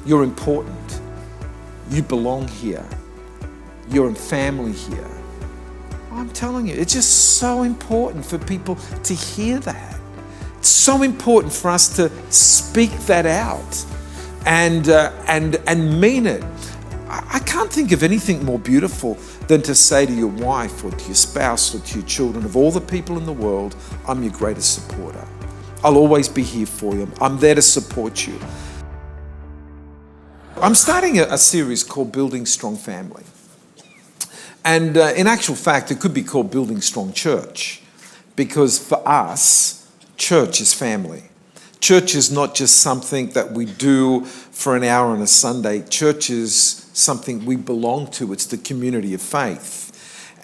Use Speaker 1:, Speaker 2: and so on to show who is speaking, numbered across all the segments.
Speaker 1: You're important. You belong here. You're in family here. I'm telling you, it's just so important for people to hear that. It's so important for us to speak that out and mean it. I can't think of anything more beautiful than to say to your wife or to your spouse or to your children, of all the people in the world, I'm your greatest supporter. I'll always be here for you. I'm there to support you. I'm starting a series called Building Strong Family. And in actual fact, it could be called Building Strong Church, because for us, church is family. Church is not just something that we do for an hour on a Sunday. Church is something we belong to. It's the community of faith.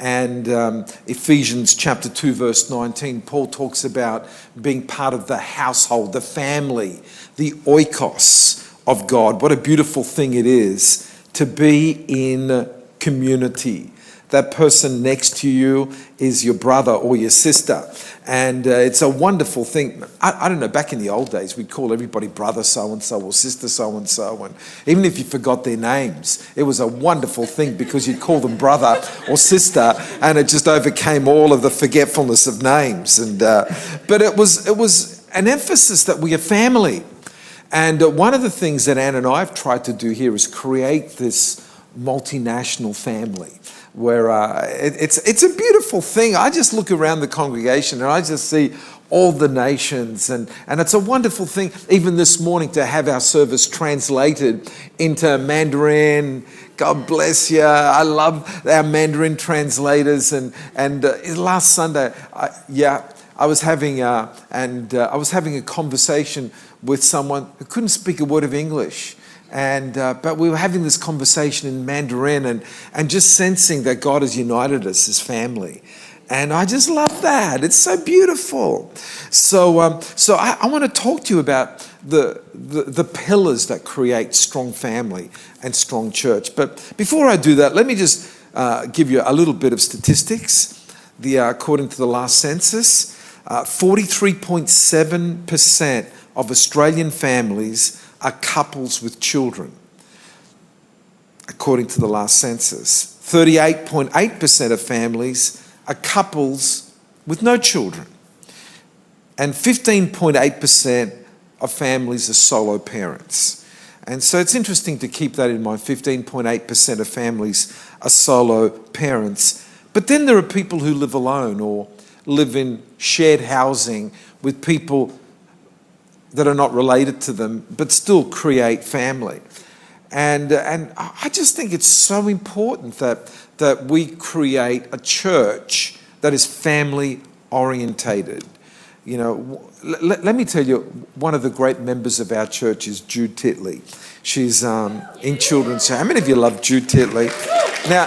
Speaker 1: And Ephesians chapter 2, verse 19, Paul talks about being part of the household, the family, the oikos of God. What a beautiful thing it is to be in community. That person next to you is your brother or your sister. And it's a wonderful thing. I don't know, back in the old days, we'd call everybody brother so-and-so or sister so-and-so. And even if you forgot their names, it was a wonderful thing because you'd call them brother or sister, and it just overcame all of the forgetfulness of names. And but it was an emphasis that we are family. And one of the things that Anne and I have tried to do here is create this multinational family, where it's a beautiful thing. I just look around the congregation and I just see all the nations, and it's a wonderful thing, even this morning, to have our service translated into Mandarin. God bless you. I love our Mandarin translators. And last Sunday, I was having a conversation with someone who couldn't speak a word of English. But we were having this conversation in Mandarin and just sensing that God has united us as family. And I just love that. It's so beautiful. So I want to talk to you about the pillars that create strong family and strong church. But before I do that, let me just give you a little bit of statistics. According to the last census, 43.7% of Australian families are couples with children, according to the last census. 38.8% of families are couples with no children. And 15.8% of families are solo parents. And so it's interesting to keep that in mind. 15.8% of families are solo parents. But then there are people who live alone or live in shared housing with people that are not related to them, but still create family. And I just think it's so important that we create a church that is family orientated. You know, let me tell you, one of the great members of our church is Jude Titley. She's in children's. How many of you love Jude Titley? Now,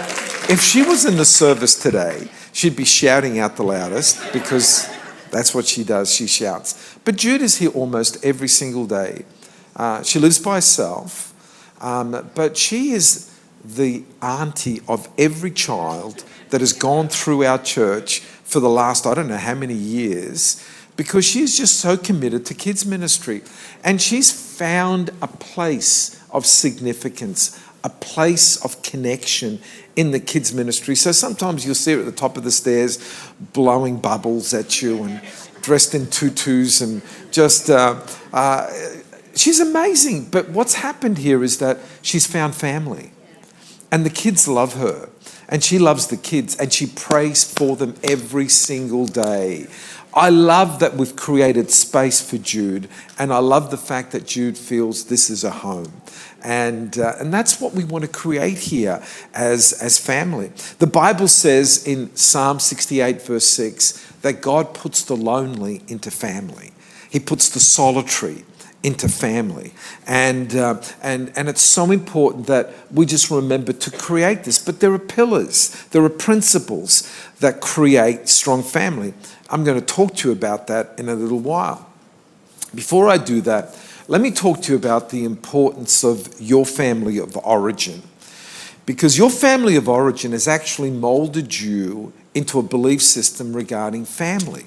Speaker 1: if she was in the service today, she'd be shouting out the loudest, because that's what she does. She shouts. But Jude is here almost every single day. She lives by herself, but she is the auntie of every child that has gone through our church for the last, I don't know how many years, because she's just so committed to kids ministry. And she's found a place of significance, a place of connection in the kids ministry. So sometimes you'll see her at the top of the stairs blowing bubbles at you and dressed in tutus and just, she's amazing. But what's happened here is that she's found family, and the kids love her, and she loves the kids, and she prays for them every single day. I love that we've created space for Jude, and I love the fact that Jude feels this is a home. And that's what we want to create here as family. The Bible says in Psalm 68 verse 6 that God puts the lonely into family. He puts the solitary into family. And it's so important that we just remember to create this. But there are pillars, there are principles that create strong family. I'm going to talk to you about that in a little while. Before I do that, let me talk to you about the importance of your family of origin. Because your family of origin has actually molded you into a belief system regarding family.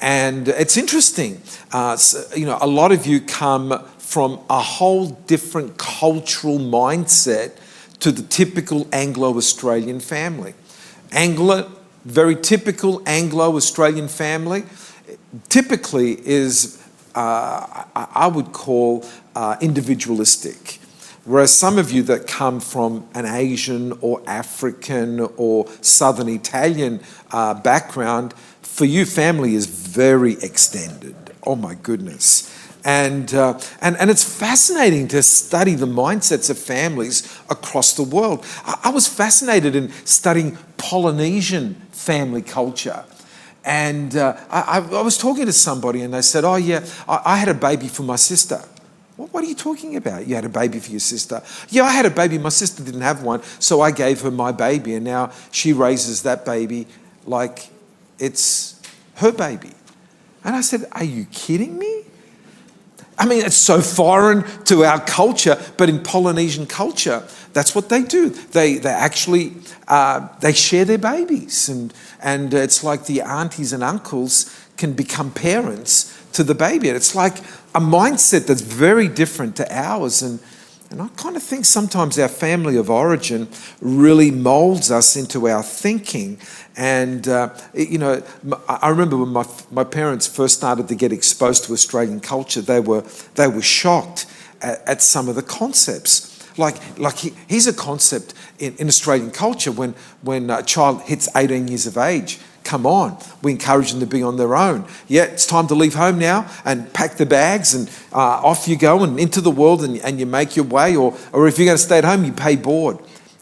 Speaker 1: And it's interesting, a lot of you come from a whole different cultural mindset to the typical Anglo-Australian family. Very typical Anglo-Australian family typically is, I would call individualistic. Whereas some of you that come from an Asian or African or Southern Italian background, for you, family is very extended. Oh my goodness. And it's fascinating to study the mindsets of families across the world. I was fascinated in studying Polynesian family culture. And I was talking to somebody and they said, oh yeah, I had a baby for my sister. What are you talking about? You had a baby for your sister? Yeah, I had a baby. My sister didn't have one, so I gave her my baby, and now she raises that baby like it's her baby. And I said, are you kidding me? I mean, it's so foreign to our culture, but in Polynesian culture, that's what they do. They actually they share their babies, and it's like the aunties and uncles can become parents to the baby. And it's like a mindset that's very different to ours. And I kind of think sometimes our family of origin really molds us into our thinking. And, I remember when my parents first started to get exposed to Australian culture, they were shocked at some of the concepts. Like here's a concept in Australian culture when a child hits 18 years of age. Come on, we encourage them to be on their own. Yeah, it's time to leave home now and pack the bags and off you go and into the world and you make your way. Or if you're going to stay at home, you pay board.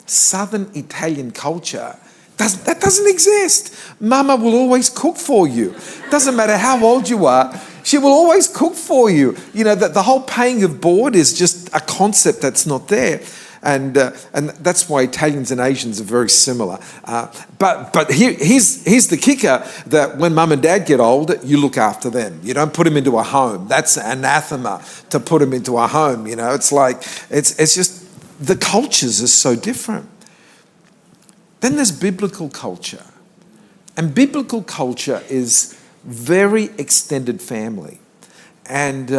Speaker 1: Southern Italian culture, that doesn't exist. Mama will always cook for you. Doesn't matter how old you are, she will always cook for you. You know, the whole paying of board is just a concept that's not there. And that's why Italians and Asians are very similar. But here's the kicker, that when mum and dad get old, you look after them. You don't put them into a home. That's anathema to put them into a home. You know, it's like, it's just, the cultures are so different. Then there's biblical culture. And biblical culture is very extended family. And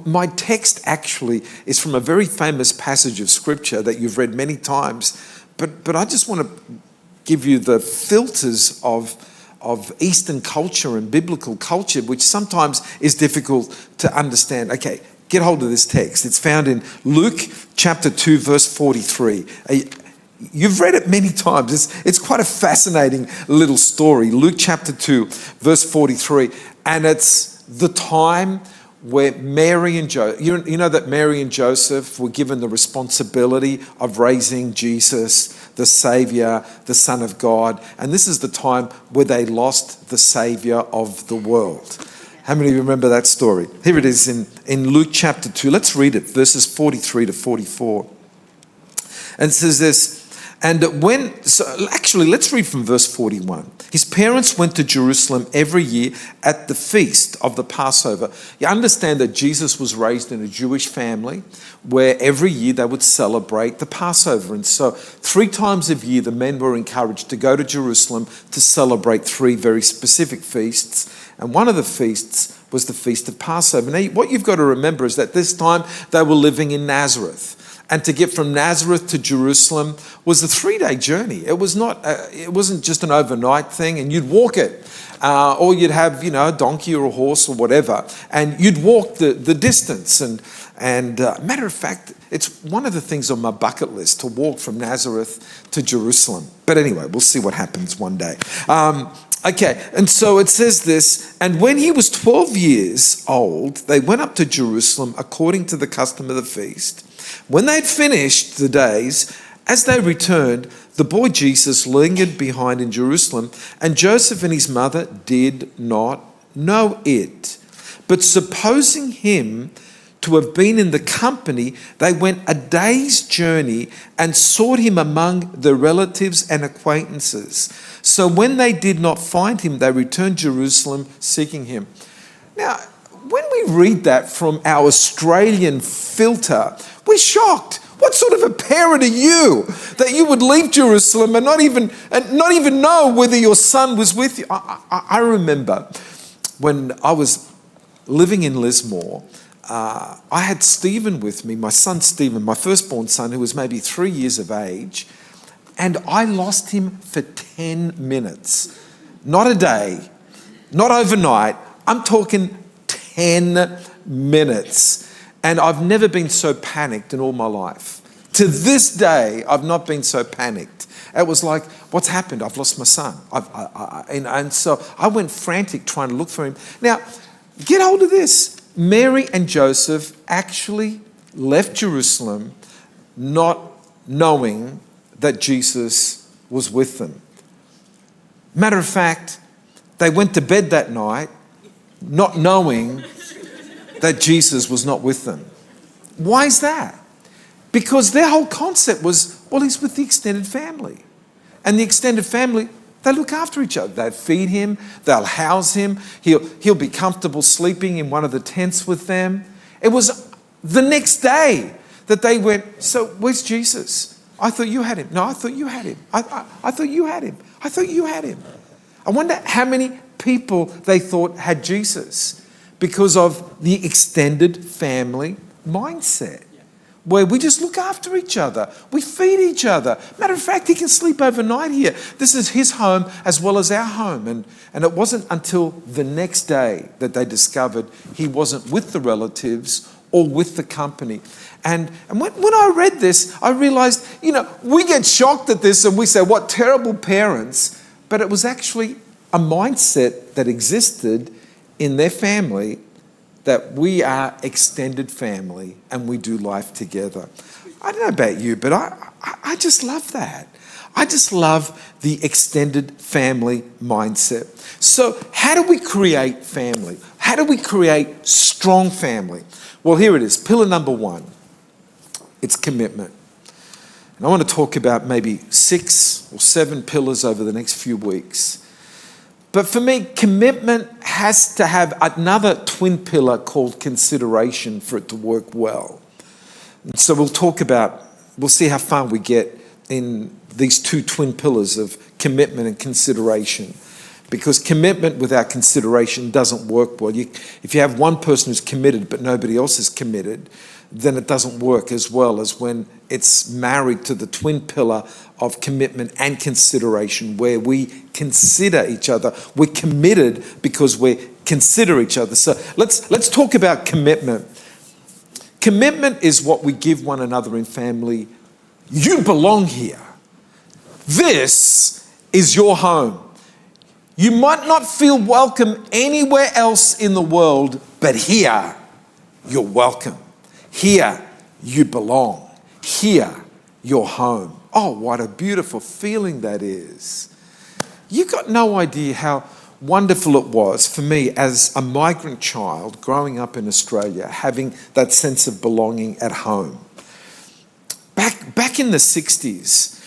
Speaker 1: my text actually is from a very famous passage of scripture that you've read many times, but I just want to give you the filters of Eastern culture and biblical culture, which sometimes is difficult to understand. Okay, get hold of this text. It's found in Luke chapter 2, verse 43. You've read it many times. It's quite a fascinating little story. Luke chapter 2, verse 43. And it's the time where Mary and Joseph, you know that Mary and Joseph were given the responsibility of raising Jesus, the Savior, the Son of God. And this is the time where they lost the Savior of the world. How many of you remember that story? Here it is in Luke chapter 2. Let's read it, verses 43 to 44. And it says this, let's read from verse 41. His parents went to Jerusalem every year at the feast of the Passover. You understand that Jesus was raised in a Jewish family where every year they would celebrate the Passover. And so 3 times a year, the men were encouraged to go to Jerusalem to celebrate 3 very specific feasts. And one of the feasts was the Feast of Passover. Now, what you've got to remember is that this time they were living in Nazareth. And to get from Nazareth to Jerusalem was a 3-day journey. It wasn't just an overnight thing, and you'd walk it. Or you'd have, a donkey or a horse or whatever, and you'd walk the distance. And matter of fact, it's one of the things on my bucket list to walk from Nazareth to Jerusalem. But anyway, we'll see what happens one day. Okay, and so it says this, and when he was 12 years old, they went up to Jerusalem according to the custom of the feast. When they had finished the days, as they returned, the boy Jesus lingered behind in Jerusalem, and Joseph and his mother did not know it. But supposing him to have been in the company, they went a day's journey and sought him among the relatives and acquaintances. So when they did not find him, they returned to Jerusalem seeking him. Now, when we read that from our Australian filter, we're shocked. What sort of a parent are you that you would leave Jerusalem and not even know whether your son was with you? I remember when I was living in Lismore, I had Stephen with me, my son Stephen, my firstborn son, who was maybe 3 years of age, and I lost him for 10 minutes. Not a day, not overnight. I'm talking 10 minutes. And I've never been so panicked in all my life. To this day, I've not been so panicked. It was like, what's happened? I've lost my son. And so I went frantic trying to look for him. Now, get hold of this. Mary and Joseph actually left Jerusalem not knowing that Jesus was with them. Matter of fact, they went to bed that night not knowing that Jesus was not with them. Why is that? Because their whole concept was, well, he's with the extended family. And the extended family, they look after each other. They feed him, they'll house him, he'll be comfortable sleeping in one of the tents with them. It was the next day that they went, so where's Jesus? I thought you had him. No, I thought you had him. I thought you had him. I thought you had him. I wonder how many people they thought had Jesus because of the extended family mindset, where we just look after each other. We feed each other. Matter of fact, he can sleep overnight here. This is his home as well as our home. And it wasn't until the next day that they discovered he wasn't with the relatives or with the company. And when I read this, I realized, we get shocked at this and we say, what terrible parents. But it was actually a mindset that existed in their family, that we are extended family and we do life together. I don't know about you, but I just love that. I just love the extended family mindset. So how do we create family? How do we create strong family? Well, here it is. Pillar number 1. It's commitment. And I want to talk about maybe 6 or 7 pillars over the next few weeks. But for me, commitment has to have another twin pillar called consideration for it to work well. And so we'll see how far we get in these 2 twin pillars of commitment and consideration. Because commitment without consideration doesn't work well. If you have one person who's committed but nobody else is committed, then it doesn't work as well as when it's married to the twin pillar of commitment and consideration, where we consider each other. We're committed because we consider each other. So let's talk about commitment. Commitment is what we give one another in family. You belong here. This is your home. You might not feel welcome anywhere else in the world, but here you're welcome. Here you belong. Here you're home. Oh, what a beautiful feeling that is. You got no idea how wonderful it was for me as a migrant child growing up in Australia, having that sense of belonging at home. Back in the 60s,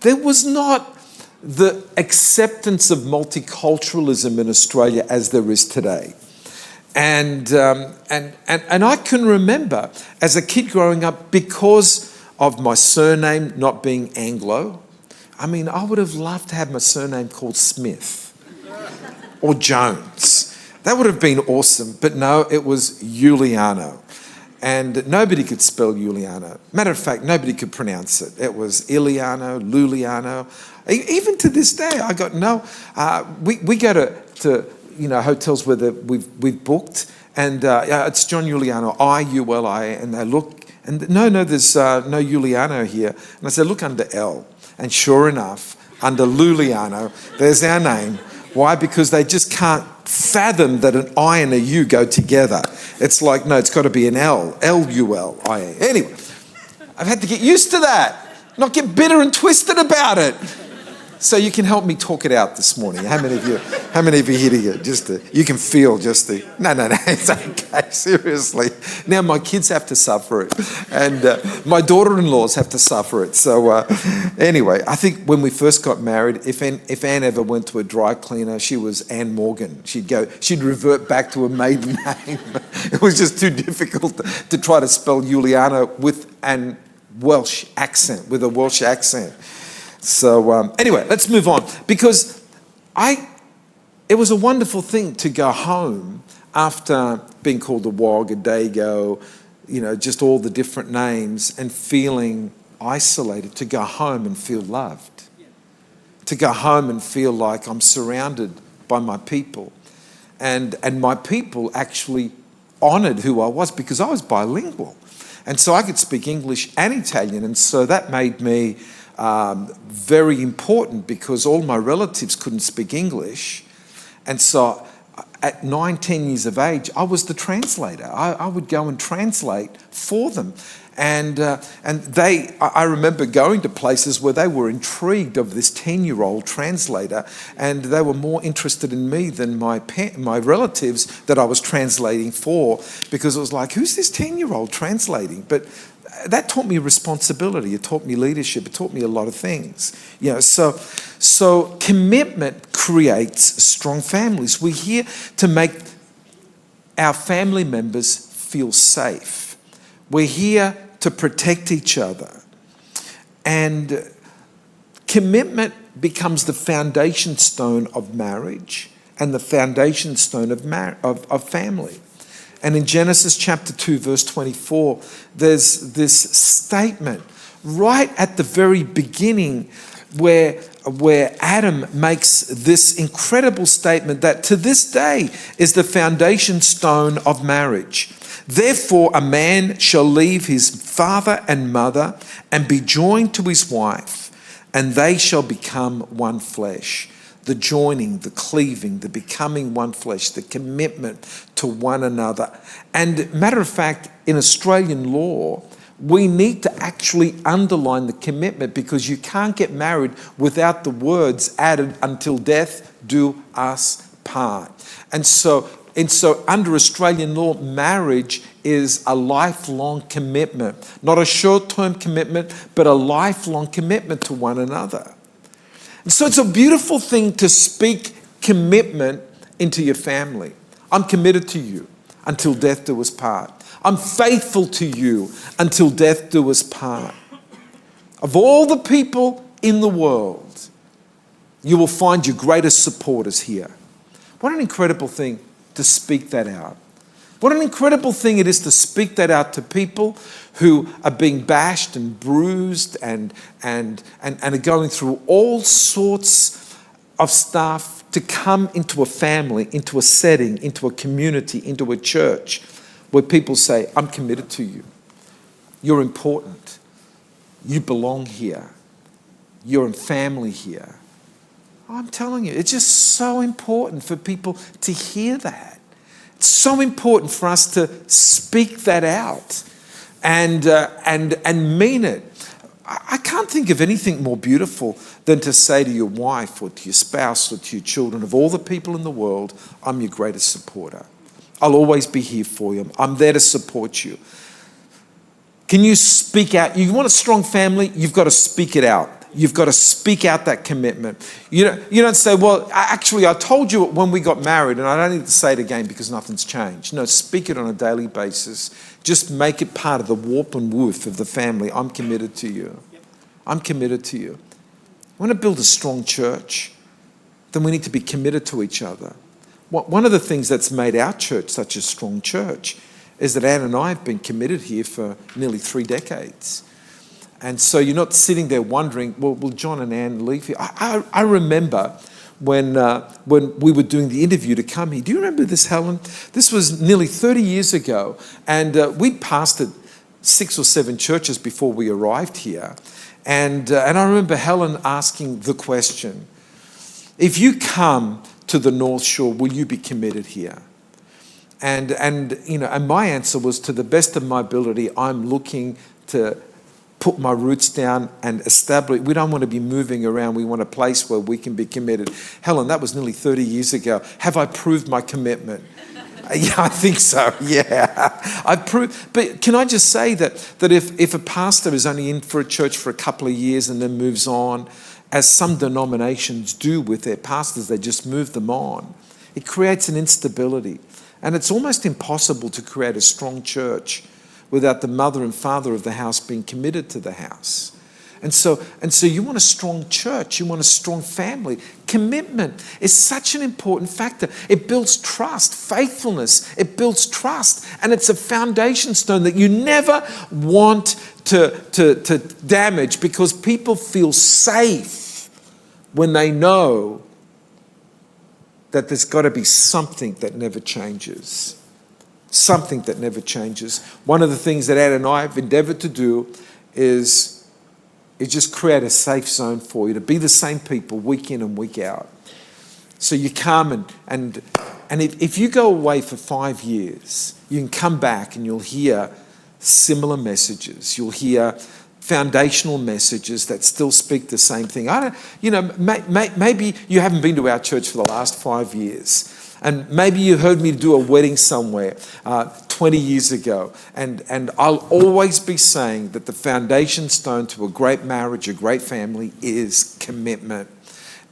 Speaker 1: there was not the acceptance of multiculturalism in Australia as there is today. And I can remember as a kid growing up, because of my surname not being Anglo, I would have loved to have my surname called Smith or Jones. That would have been awesome. But no, it was Giuliano. And nobody could spell Giuliano. Matter of fact, nobody could pronounce it. It was Iliano, Luliano. Even to this day, I got no. We go to hotels where we've booked, and it's John Giuliano, I-U-L-I, and they look, and no, there's no Giuliano here. And I said, look under L. And sure enough, under Luliano, there's our name. Why? Because they just can't fathom that an I and a U go together. It's like, no, it's got to be an L, L-U-L-I-A. Anyway, I've had to get used to that, not get bitter and twisted about it. So you can help me talk it out this morning. How many of you here you can feel no, it's okay, seriously. Now my kids have to suffer it, and my daughter-in-laws have to suffer it. So anyway, I think when we first got married, if Anne ever went to a dry cleaner, she was Anne Morgan. She'd revert back to her maiden name. It was just too difficult to try to spell Giuliano with a Welsh accent. So anyway, let's move on, because it was a wonderful thing to go home after being called a wog, a dago, just all the different names, and feeling isolated, to go home and feel loved, to go home and feel like I'm surrounded by my people. And my people actually honoured who I was because I was bilingual. And so I could speak English and Italian. And so that made me very important because all my relatives couldn't speak English. And so at 9, 10 years of age, I was the translator. I would go and translate for them. And I remember going to places where they were intrigued of this 10-year-old translator, and they were more interested in me than my relatives that I was translating for, because it was like, who's this 10-year-old translating? But that taught me responsibility. It taught me leadership. It taught me a lot of things. So commitment creates strong families. We're here to make our family members feel safe. We're here to protect each other. And commitment becomes the foundation stone of marriage and the foundation stone of family. And in Genesis chapter 2, verse 24, there's this statement right at the very beginning where Adam makes this incredible statement that to this day is the foundation stone of marriage. Therefore, a man shall leave his father and mother and be joined to his wife, and they shall become one flesh. The joining, the cleaving, the becoming one flesh, the commitment to one another. And matter of fact, in Australian law, we need to actually underline the commitment, because you can't get married without the words added, until death do us part. And so under Australian law, marriage is a lifelong commitment, not a short-term commitment, but a lifelong commitment to one another. And so it's a beautiful thing to speak commitment into your family. I'm committed to you until death do us part. I'm faithful to you until death do us part. Of all the people in the world, you will find your greatest supporters here. What an incredible thing to speak that out. What an incredible thing it is to speak that out to people who are being bashed and bruised and are going through all sorts of stuff, to come into a family, into a setting, into a community, into a church where people say, I'm committed to you. You're important. You belong here. You're in family here. I'm telling you, it's just so important for people to hear that. It's so important for us to speak that out and mean it. I can't think of anything more beautiful than to say to your wife or to your spouse or to your children, of all the people in the world, I'm your greatest supporter. I'll always be here for you. I'm there to support you. Can you speak out? You want a strong family? You've got to speak it out. You've got to speak out that commitment. You don't say, well, actually, I told you when we got married, and I don't need to say it again because nothing's changed. No, speak it on a daily basis. Just make it part of the warp and woof of the family. I'm committed to you. I'm committed to you. We want to build a strong church, then we need to be committed to each other. One of the things that's made our church such a strong church is that Anne and I have been committed here for nearly 3 decades. And so you're not sitting there wondering, well, will John and Anne leave here? I remember when we were doing the interview to come here. Do you remember this, Helen? This was nearly 30 years ago. And we'd pastored 6 or 7 churches before we arrived here. And I remember Helen asking the question, if you come to the North Shore, will you be committed here? And my answer was, to the best of my ability, I'm looking to put my roots down and establish. We don't want to be moving around. We want a place where we can be committed. Helen, that was nearly 30 years ago. Have I proved my commitment? Yeah, I think so. Yeah, I've proved. But can I just say that if a pastor is only in for a church for a couple of years and then moves on, as some denominations do with their pastors, they just move them on, it creates an instability. And it's almost impossible to create a strong church without the mother and father of the house being committed to the house. And so you want a strong church, you want a strong family. Commitment is such an important factor. It builds trust, faithfulness, it builds trust. And it's a foundation stone that you never want to damage, because people feel safe when they know that there's got to be something that never changes. Something that never changes. One of the things that Ann and I have endeavored to do is just create a safe zone for you to be the same people week in and week out. So you come and if you go away for 5 years, you can come back and you'll hear similar messages. You'll hear foundational messages that still speak the same thing. Maybe you haven't been to our church for the last 5 years. And maybe you heard me do a wedding somewhere 20 years ago. And I'll always be saying that the foundation stone to a great marriage, a great family, is commitment.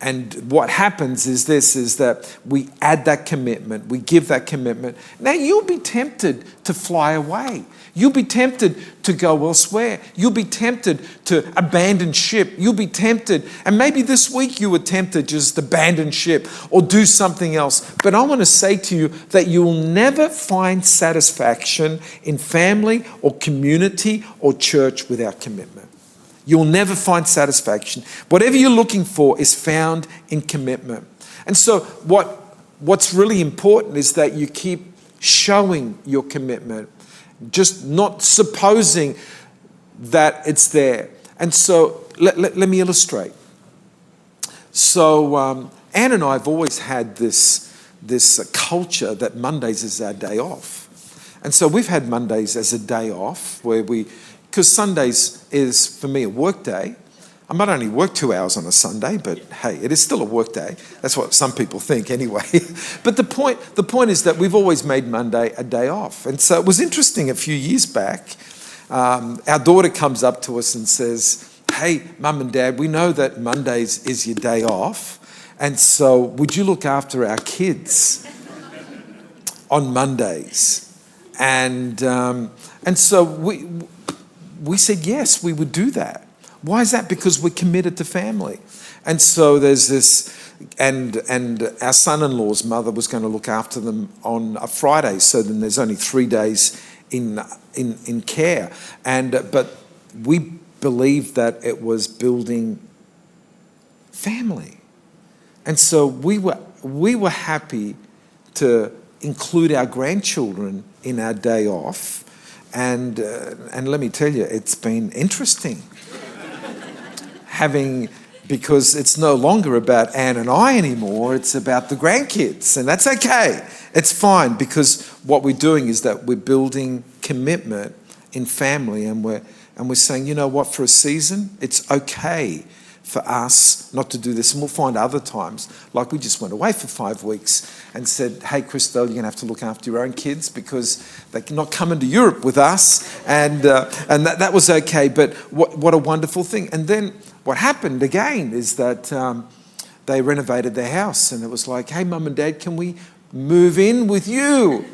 Speaker 1: And what happens is that we add that commitment, we give that commitment. Now you'll be tempted to fly away. You'll be tempted to go elsewhere. You'll be tempted to abandon ship. You'll be tempted, and maybe this week you were tempted just to abandon ship or do something else. But I want to say to you that you will never find satisfaction in family or community or church without commitment. You'll never find satisfaction. Whatever you're looking for is found in commitment. And so what's really important is that you keep showing your commitment, just not supposing that it's there. And so let me illustrate. So Ann and I have always had this culture that Mondays is our day off. And so we've had Mondays as a day off because Sundays is, for me, a work day. I might only work 2 hours on a Sunday, but hey, it is still a work day. That's what some people think anyway. But the point is that we've always made Monday a day off. And so it was interesting a few years back, our daughter comes up to us and says, "Hey, Mum and Dad, we know that Mondays is your day off. And so would you look after our kids on Mondays?" And so we said, yes, we would do that. Why is that? Because we're committed to family. And so there's this, and our son-in-law's mother was going to look after them on a Friday, so then there's only 3 days in care. But we believed that it was building family. And so we were happy to include our grandchildren in our day off. And let me tell you, it's been interesting. Because it's no longer about Ann and I anymore, it's about the grandkids, and that's okay. It's fine, because what we're doing is that we're building commitment in family, and we're saying, you know what, for a season, it's okay for us not to do this, and we'll find other times, like we just went away for 5 weeks and said, "Hey, Christelle, you're going to have to look after your own kids because they're not coming to Europe with us," and that was okay. But what a wonderful thing. And then what happened again is that they renovated their house, and it was like, "Hey, Mum and Dad, can we move in with you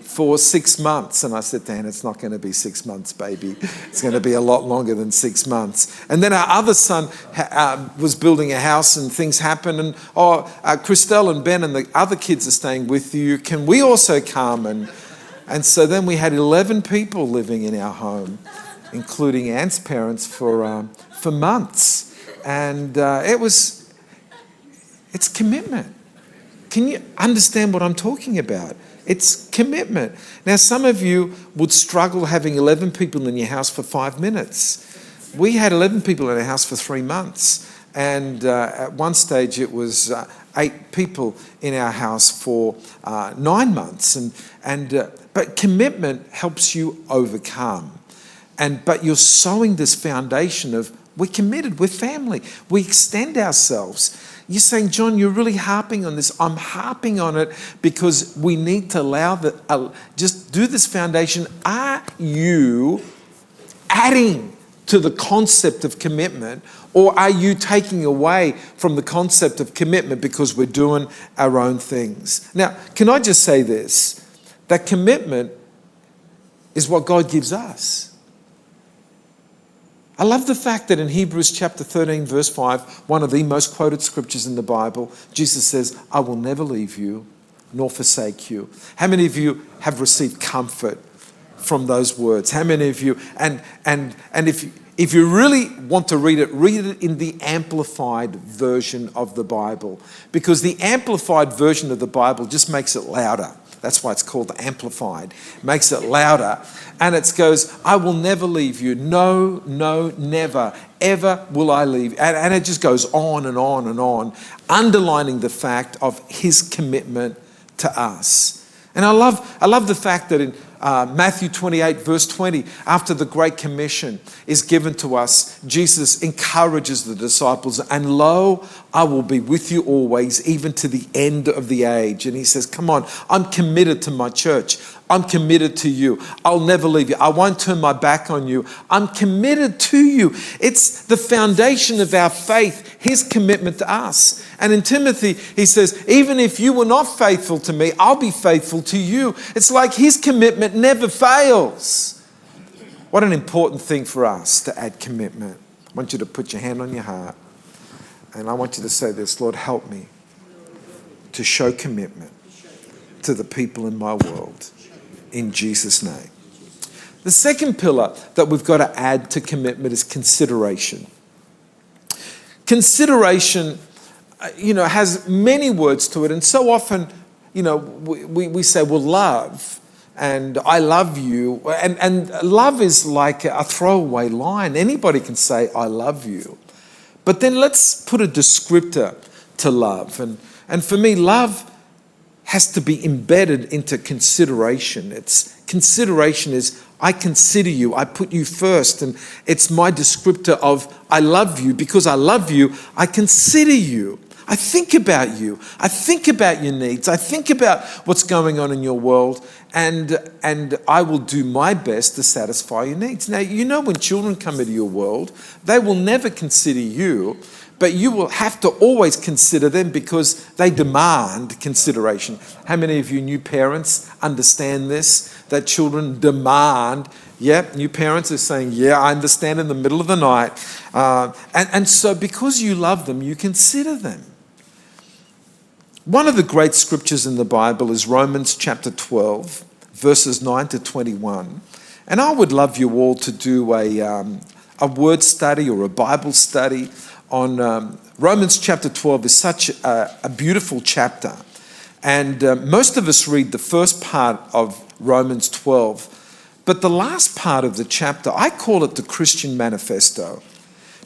Speaker 1: for 6 months?" And I said to Anne, "It's not going to be 6 months, baby. It's going to be a lot longer than 6 months." And then our other son was building a house, and things happened. And Christelle and Ben and the other kids are staying with you. Can we also come? And so then we had 11 people living in our home, including Anne's parents, for months. And it's commitment. Can you understand what I'm talking about? It's commitment. Now, some of you would struggle having 11 people in your house for 5 minutes. We had 11 people in our house for 3 months. And at one stage, it was 8 people in our house for 9 months. But commitment helps you overcome. But you're sowing this foundation of, we're committed, we're family, we extend ourselves. You're saying, "John, you're really harping on this." I'm harping on it because we need to just do this foundation. Are you adding to the concept of commitment, or are you taking away from the concept of commitment because we're doing our own things? Now, can I just say this? That commitment is what God gives us. I love the fact that in Hebrews chapter 13, verse 5, one of the most quoted scriptures in the Bible, Jesus says, I will never leave you nor forsake you. How many of you have received comfort from those words? How many of you, and if you really want to read it in the amplified version of the Bible, because the amplified version of the Bible just makes it louder. That's why it's called amplified. It makes it louder. And it goes, I will never leave you. No, no, never, ever will I leave. And it just goes on and on and on, underlining the fact of his commitment to us. And I love the fact that in Matthew 28, verse 20, after the Great Commission is given to us, Jesus encourages the disciples, and lo, I will be with you always, even to the end of the age. And he says, come on, I'm committed to my church. I'm committed to you. I'll never leave you. I won't turn my back on you. I'm committed to you. It's the foundation of our faith, his commitment to us. And in Timothy, he says, even if you were not faithful to me, I'll be faithful to you. It's like his commitment never fails. What an important thing for us to add commitment. I want you to put your hand on your heart. And I want you to say this, Lord, help me to show commitment to the people in my world. In Jesus' name. The second pillar that we've got to add to commitment is consideration. Consideration, has many words to it. And so often, we say, well, love and I love you. And love is like a throwaway line. Anybody can say, I love you. But then let's put a descriptor to love. And for me, love has to be embedded into consideration. Consideration is, I consider you, I put you first, and it's my descriptor of, I love you. Because I love you, I consider you. I think about you. I think about your needs. I think about what's going on in your world, and I will do my best to satisfy your needs. Now, when children come into your world, they will never consider you, but you will have to always consider them because they demand consideration. How many of you new parents understand this? That children demand. New parents are saying, I understand in the middle of the night. And so because you love them, you consider them. One of the great scriptures in the Bible is Romans chapter 12, verses 9 to 21. And I would love you all to do a word study or a Bible study on Romans chapter 12. Is such a beautiful chapter. And most of us read the first part of Romans 12. But the last part of the chapter, I call it the Christian Manifesto.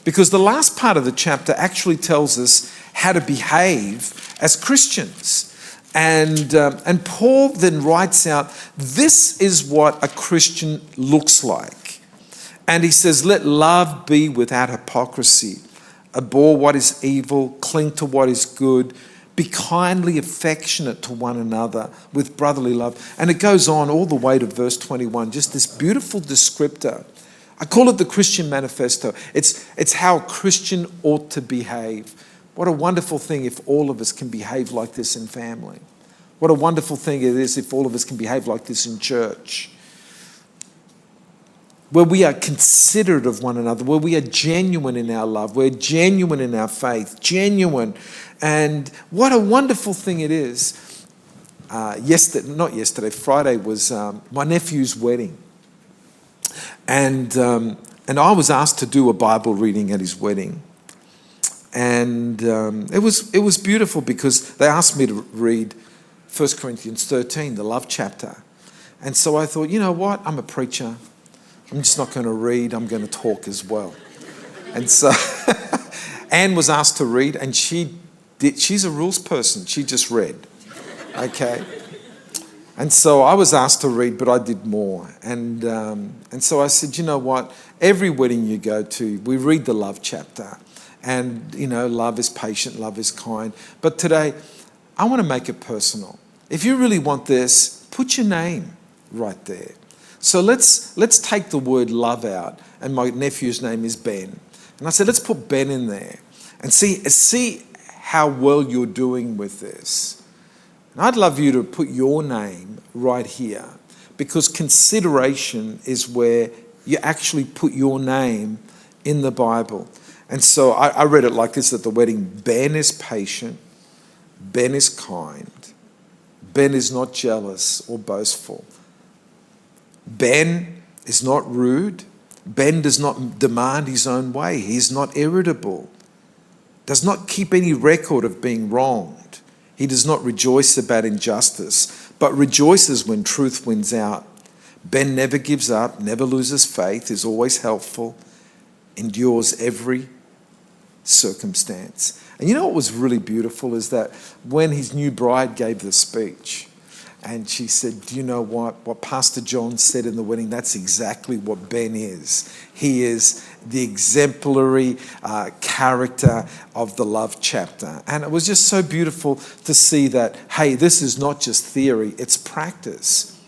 Speaker 1: Because the last part of the chapter actually tells us how to behave as Christians. And Paul then writes out, this is what a Christian looks like. And he says, let love be without hypocrisy. Abhor what is evil, cling to what is good. Be kindly affectionate to one another with brotherly love. And it goes on all the way to verse 21, just this beautiful descriptor. I call it the Christian Manifesto. It's how a Christian ought to behave. What a wonderful thing if all of us can behave like this in family. What a wonderful thing it is if all of us can behave like this in church. Where we are considerate of one another, where we are genuine in our love, we're genuine in our faith, genuine. And what a wonderful thing it is. Friday was my nephew's wedding. And I was asked to do a Bible reading at his wedding. And it was beautiful because they asked me to read 1 Corinthians 13, the love chapter. And so I thought, you know what? I'm a preacher. I'm just not going to read. I'm going to talk as well. And so Anne was asked to read, and she's a rules person. She just read. Okay. And so I was asked to read, but I did more. And so I said, you know what? Every wedding you go to, we read the love chapter. And, love is patient, love is kind. But today, I want to make it personal. If you really want this, put your name right there. So let's take the word love out. And my nephew's name is Ben. And I said, let's put Ben in there and see how well you're doing with this. And I'd love you to put your name right here, because consideration is where you actually put your name in the Bible. And so I read it like this at the wedding. Ben is patient. Ben is kind. Ben is not jealous or boastful. Ben is not rude. Ben does not demand his own way. He is not irritable. Does not keep any record of being wronged. He does not rejoice about injustice, but rejoices when truth wins out. Ben never gives up, never loses faith, is always helpful, endures every circumstance. And you know what was really beautiful is that when his new bride gave the speech, and she said, do you know what Pastor John said in the wedding? That's exactly what Ben is. He is the exemplary character of the love chapter. And it was just so beautiful to see that, hey, this is not just theory, it's practice.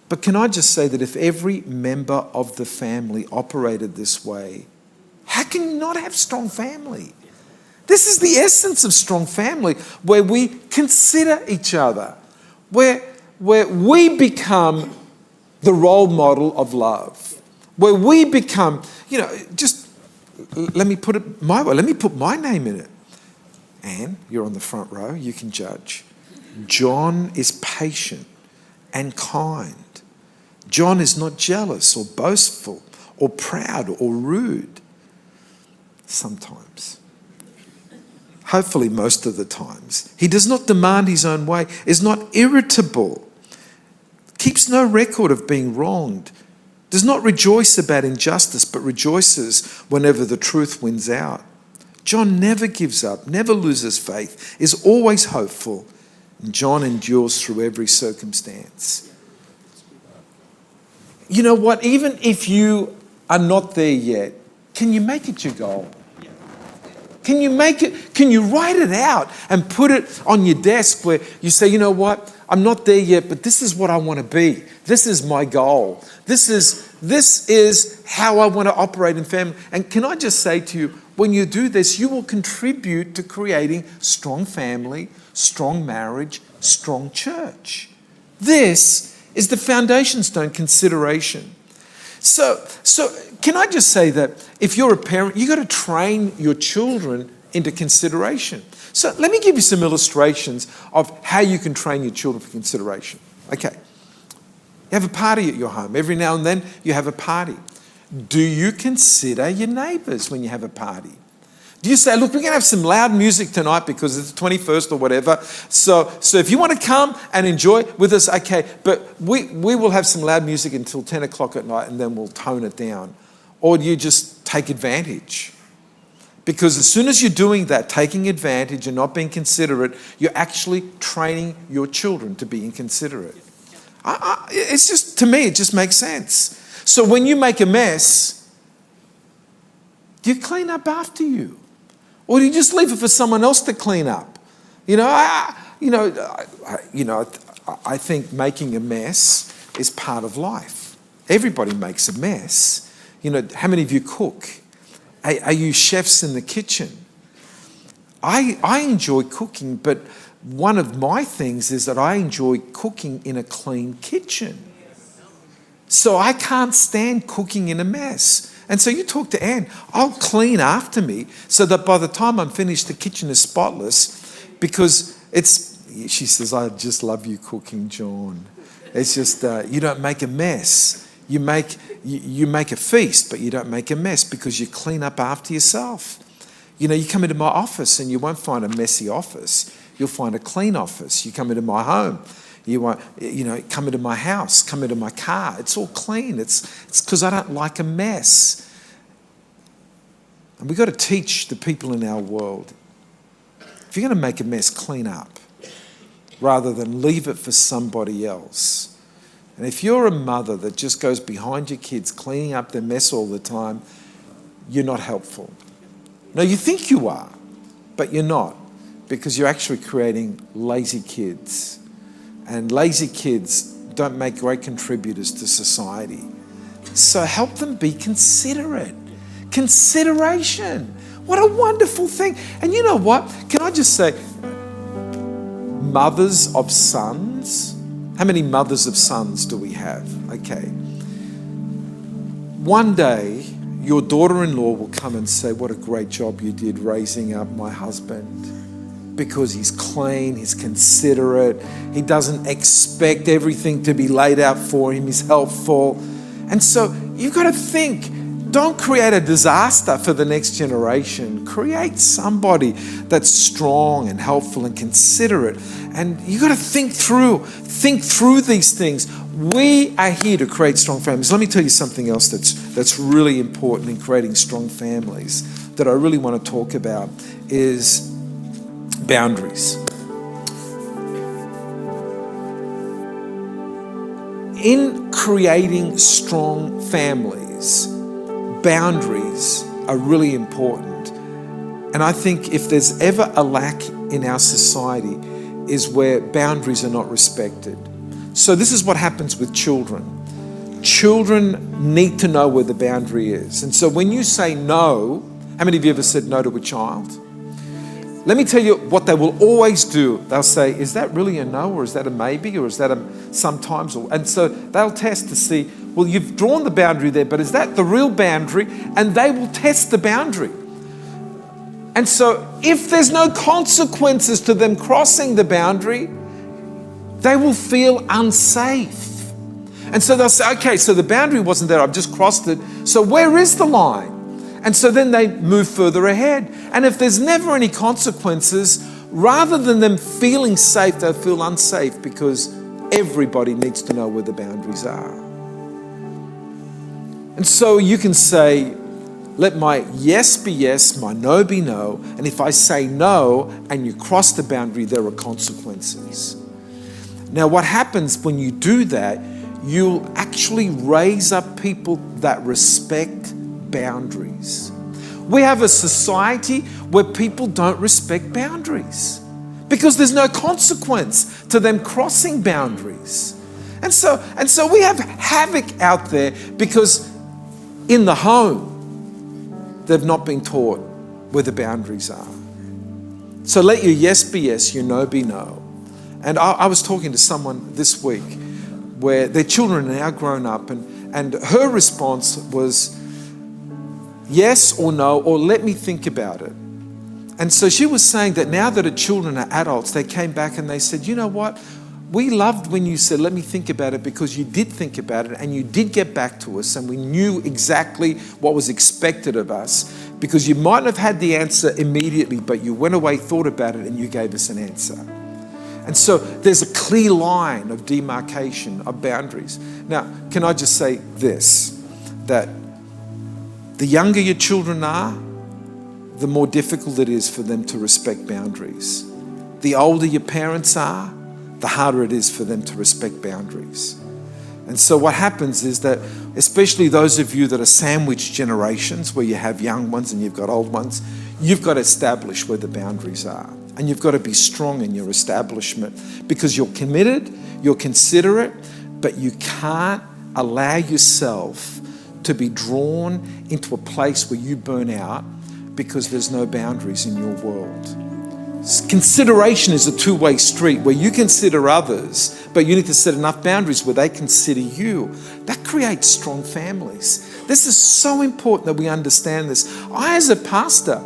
Speaker 1: But can I just say that if every member of the family operated this way, how can you not have strong family? This is the essence of strong family, where we consider each other, where we become the role model of love, where we become, just let me put it my way. Let me put my name in it. Anne, you're on the front row. You can judge. John is patient and kind. John is not jealous or boastful or proud or rude. Sometimes. Hopefully most of the times. He does not demand his own way, is not irritable, keeps no record of being wronged, does not rejoice about injustice, but rejoices whenever the truth wins out. John never gives up, never loses faith, is always hopeful, and John endures through every circumstance. You know what? Even if you are not there yet, can you make it your goal? Can you make it? Can you write it out and put it on your desk where you say, you know what? I'm not there yet, but this is what I want to be. This is my goal. This is how I want to operate in family. And can I just say to you, when you do this, you will contribute to creating strong family, strong marriage, strong church. This is the foundation stone consideration. So can I just say that if you're a parent, you've got to train your children into consideration. So let me give you some illustrations of how you can train your children for consideration. Okay. You have a party at your home. Every now and then you have a party. Do you consider your neighbours when you have a party? Do you say, look, we're going to have some loud music tonight because it's the 21st or whatever. So if you want to come and enjoy with us, okay. But we will have some loud music until 10 o'clock at night and then we'll tone it down. Or do you just take advantage? Because as soon as you're doing that, taking advantage and not being considerate, you're actually training your children to be inconsiderate. It's just, to me, it just makes sense. So when you make a mess, do you clean up after you? Or do you just leave it for someone else to clean up? I think making a mess is part of life. Everybody makes a mess. How many of you cook? Are you chefs in the kitchen? I enjoy cooking, but one of my things is that I enjoy cooking in a clean kitchen. So I can't stand cooking in a mess. And so you talk to Anne, I'll clean after me so that by the time I'm finished, the kitchen is spotless, because she says, I just love you cooking, John. It's just, you don't make a mess. You make a feast, but you don't make a mess because you clean up after yourself. You come into my office and you won't find a messy office. You'll find a clean office. You come into my home. You won't, come into my house, come into my car. It's all clean. It's because I don't like a mess. And we've got to teach the people in our world, if you're going to make a mess, clean up rather than leave it for somebody else. And if you're a mother that just goes behind your kids cleaning up their mess all the time, you're not helpful. No, you think you are, but you're not, because you're actually creating lazy kids. And lazy kids don't make great contributors to society. So help them be considerate. Consideration. What a wonderful thing. And you know what? Can I just say, mothers of sons, how many mothers of sons do we have? Okay. One day, your daughter-in-law will come and say, what a great job you did raising up my husband, because he's clean, he's considerate, he doesn't expect everything to be laid out for him, he's helpful. And so you've got to think, don't create a disaster for the next generation. Create somebody that's strong and helpful and considerate. And you've got to think through these things. We are here to create strong families. Let me tell you something else that's really important in creating strong families that I really want to talk about is boundaries. In creating strong families, boundaries are really important. And I think if there's ever a lack in our society is where boundaries are not respected. So this is what happens with children. Children need to know where the boundary is. And so when you say no, how many of you ever said no to a child? Let me tell you what they will always do. They'll say, is that really a no, or is that a maybe, or is that a sometimes? And so they'll test to see, well, you've drawn the boundary there, but is that the real boundary? And they will test the boundary. And so if there's no consequences to them crossing the boundary, they will feel unsafe. And so they'll say, okay, so the boundary wasn't there, I've just crossed it. So where is the line? And so then they move further ahead. And if there's never any consequences, rather than them feeling safe, they'll feel unsafe because everybody needs to know where the boundaries are. And so you can say, let my yes be yes, my no be no. And if I say no and you cross the boundary, there are consequences. Now, what happens when you do that, you'll actually raise up people that respect boundaries. We have a society where people don't respect boundaries because there's no consequence to them crossing boundaries. And so we have havoc out there because in the home, they've not been taught where the boundaries are. So let your yes be yes, your no be no. And I was talking to someone this week where their children are now grown up and her response was, yes or no, or let me think about it. And so she was saying that now that her children are adults, they came back and they said, you know what? We loved when you said, let me think about it, because you did think about it and you did get back to us and we knew exactly what was expected of us, because you might not have had the answer immediately, but you went away, thought about it, and you gave us an answer. And so there's a clear line of demarcation, of boundaries. Now, can I just say this, that the younger your children are, the more difficult it is for them to respect boundaries. The older your parents are, the harder it is for them to respect boundaries. And so what happens is that, especially those of you that are sandwich generations, where you have young ones and you've got old ones, you've got to establish where the boundaries are. And you've got to be strong in your establishment because you're committed, you're considerate, but you can't allow yourself to be drawn into a place where you burn out because there's no boundaries in your world. Consideration is a two-way street where you consider others, but you need to set enough boundaries where they consider you. That creates strong families. This is so important that we understand this. I, as a pastor,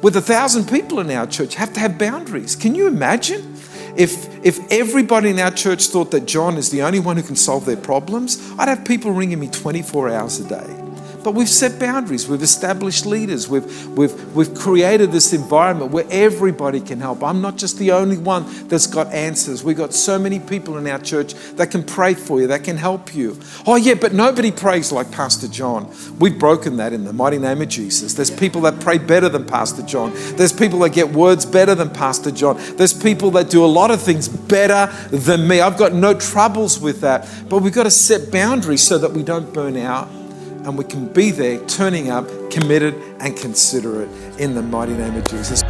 Speaker 1: with 1,000 people in our church, have to have boundaries. Can you imagine? If everybody in our church thought that John is the only one who can solve their problems, I'd have people ringing me 24 hours a day. But we've set boundaries, we've established leaders, we've created this environment where everybody can help. I'm not just the only one that's got answers. We've got so many people in our church that can pray for you, that can help you. Oh yeah, but nobody prays like Pastor John. We've broken that in the mighty name of Jesus. There's people that pray better than Pastor John. There's people that get words better than Pastor John. There's people that do a lot of things better than me. I've got no troubles with that. But we've got to set boundaries so that we don't burn out, and we can be there, turning up, committed and considerate in the mighty name of Jesus.